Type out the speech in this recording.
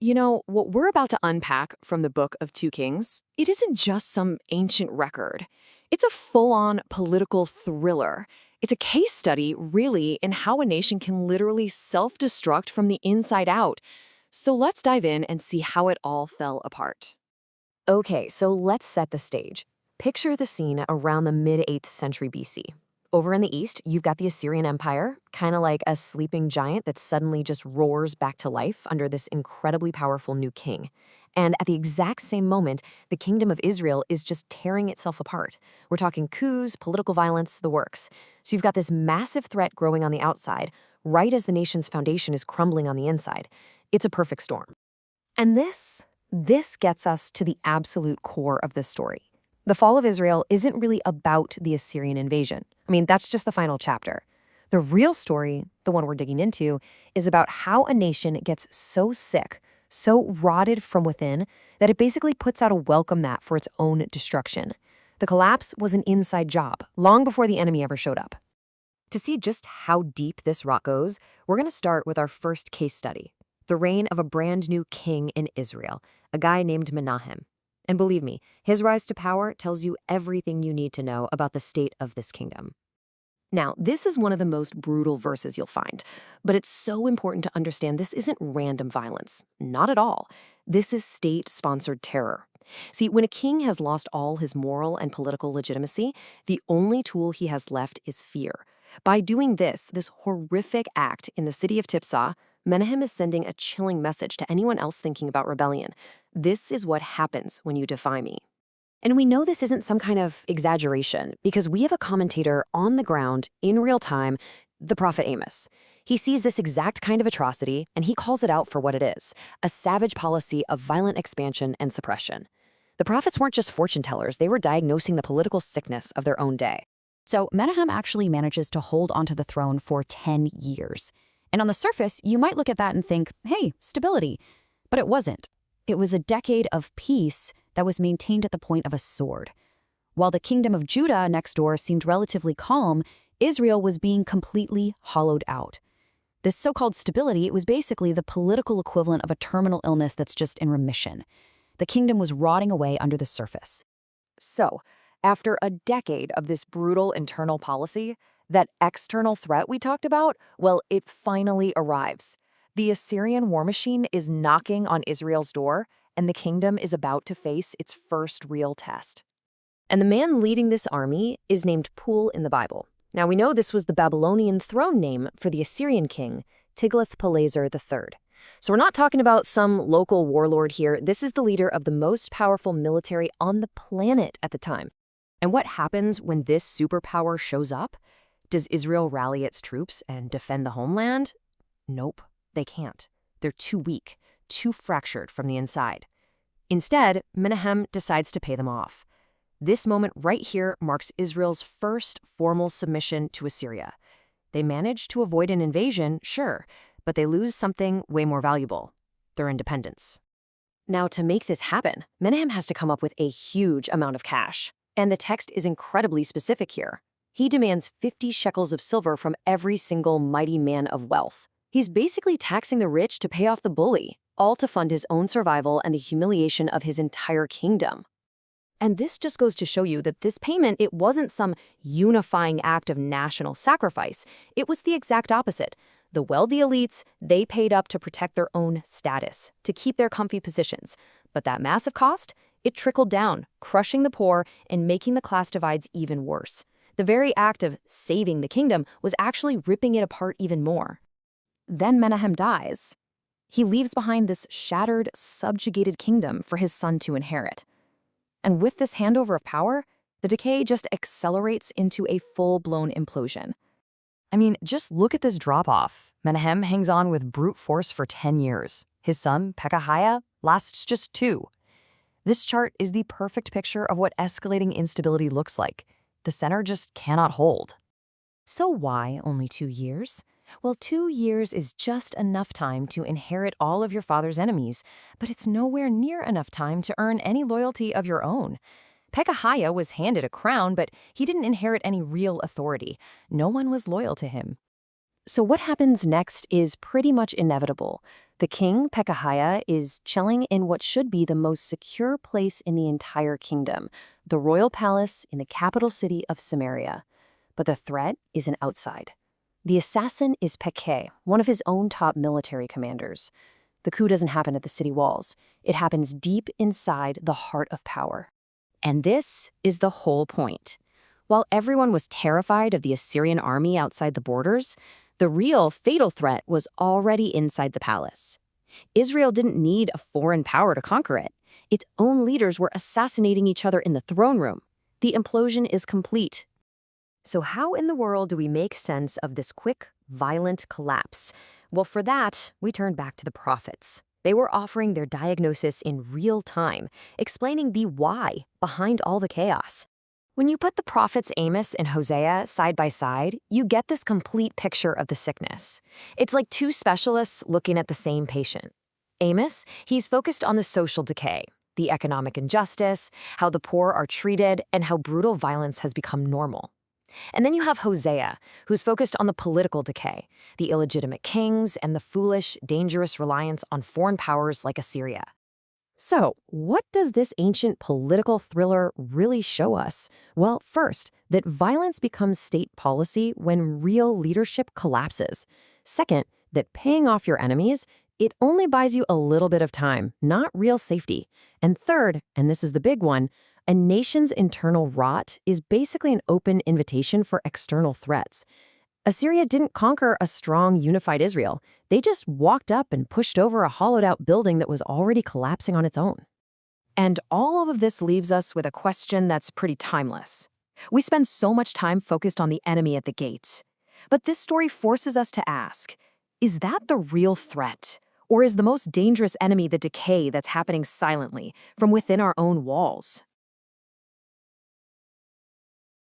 What we're about to unpack from the book of 2 Kings, it isn't just some ancient record. It's a full-on political thriller. It's a case study, really, in how a nation can literally self-destruct from the inside out. So let's dive in and see how it all fell apart. Okay, so let's set the stage. Picture the scene around the mid-8th century BC. Over in the east, you've got the Assyrian Empire, kind of like a sleeping giant that suddenly just roars back to life under this incredibly powerful new king. And at the exact same moment, the kingdom of Israel is just tearing itself apart. We're talking coups, political violence, the works. So you've got this massive threat growing on the outside, right as the nation's foundation is crumbling on the inside. It's a perfect storm. And this gets us to the absolute core of this story. The fall of Israel isn't really about the Assyrian invasion. I mean, that's just the final chapter. The real story, the one we're digging into, is about how a nation gets so sick, so rotted from within, that it basically puts out a welcome mat for its own destruction. The collapse was an inside job, long before the enemy ever showed up. To see just how deep this rot goes, we're going to start with our first case study, the reign of a brand new king in Israel, a guy named Menahem. And believe me, his rise to power tells you everything you need to know about the state of this kingdom. Now, this is one of the most brutal verses you'll find, but it's so important to understand this isn't random violence. Not at all. This is state-sponsored terror. See, when a king has lost all his moral and political legitimacy, the only tool he has left is fear. By doing this horrific act in the city of Tipsah, Menahem is sending a chilling message to anyone else thinking about rebellion. This is what happens when you defy me. And we know this isn't some kind of exaggeration because we have a commentator on the ground in real time, the prophet Amos. He sees this exact kind of atrocity and he calls it out for what it is, a savage policy of violent expansion and suppression. The prophets weren't just fortune tellers, they were diagnosing the political sickness of their own day. So Menahem actually manages to hold onto the throne for 10 years. And on the surface, you might look at that and think, hey, stability. But it wasn't. It was a decade of peace that was maintained at the point of a sword. While the kingdom of Judah next door seemed relatively calm, Israel was being completely hollowed out. This so-called stability was basically the political equivalent of a terminal illness that's just in remission. The kingdom was rotting away under the surface. So, after a decade of this brutal internal policy, that external threat we talked about, well, it finally arrives. The Assyrian war machine is knocking on Israel's door, and the kingdom is about to face its first real test. And the man leading this army is named Pul in the Bible. Now, we know this was the Babylonian throne name for the Assyrian king, Tiglath-Pileser III. So we're not talking about some local warlord here. This is the leader of the most powerful military on the planet at the time. And what happens when this superpower shows up? Does Israel rally its troops and defend the homeland? Nope, they can't. They're too weak, too fractured from the inside. Instead, Menahem decides to pay them off. This moment right here marks Israel's first formal submission to Assyria. They manage to avoid an invasion, sure, but they lose something way more valuable, their independence. Now, to make this happen, Menahem has to come up with a huge amount of cash. And the text is incredibly specific here. He demands 50 shekels of silver from every single mighty man of wealth. He's basically taxing the rich to pay off the bully, all to fund his own survival and the humiliation of his entire kingdom. And this just goes to show you that this payment, it wasn't some unifying act of national sacrifice. It was the exact opposite. The wealthy elites, they paid up to protect their own status, to keep their comfy positions. But that massive cost, it trickled down, crushing the poor and making the class divides even worse. The very act of saving the kingdom was actually ripping it apart even more. Then Menahem dies. He leaves behind this shattered, subjugated kingdom for his son to inherit. And with this handover of power, the decay just accelerates into a full-blown implosion. I mean, just look at this drop-off. Menahem hangs on with brute force for 10 years. His son, Pekahiah, lasts just 2. This chart is the perfect picture of what escalating instability looks like. The center just cannot hold. So why only 2 years? Well, 2 years is just enough time to inherit all of your father's enemies, but it's nowhere near enough time to earn any loyalty of your own. Pekahiah was handed a crown, but he didn't inherit any real authority. No one was loyal to him. So what happens next is pretty much inevitable. The king, Pekahiah, is chilling in what should be the most secure place in the entire kingdom, the royal palace in the capital city of Samaria. But the threat isn't outside. The assassin is Pekah, one of his own top military commanders. The coup doesn't happen at the city walls. It happens deep inside the heart of power. And this is the whole point. While everyone was terrified of the Assyrian army outside the borders, the real fatal threat was already inside the palace. Israel didn't need a foreign power to conquer it. Its own leaders were assassinating each other in the throne room. The implosion is complete. So how in the world do we make sense of this quick, violent collapse? Well, for that, we turn back to the prophets. They were offering their diagnosis in real time, explaining the why behind all the chaos. When you put the prophets Amos and Hosea side by side, you get this complete picture of the sickness. It's like two specialists looking at the same patient. Amos, he's focused on the social decay, the economic injustice, how the poor are treated, and how brutal violence has become normal. And then you have Hosea, who's focused on the political decay, the illegitimate kings, and the foolish, dangerous reliance on foreign powers like Assyria. So, what does this ancient political thriller really show us? Well, first, that violence becomes state policy when real leadership collapses. Second, that paying off your enemies, it only buys you a little bit of time, not real safety. And third, and this is the big one, a nation's internal rot is basically an open invitation for external threats. Assyria didn't conquer a strong, unified Israel. They just walked up and pushed over a hollowed-out building that was already collapsing on its own. And all of this leaves us with a question that's pretty timeless. We spend so much time focused on the enemy at the gates. But this story forces us to ask, is that the real threat? Or is the most dangerous enemy the decay that's happening silently, from within our own walls?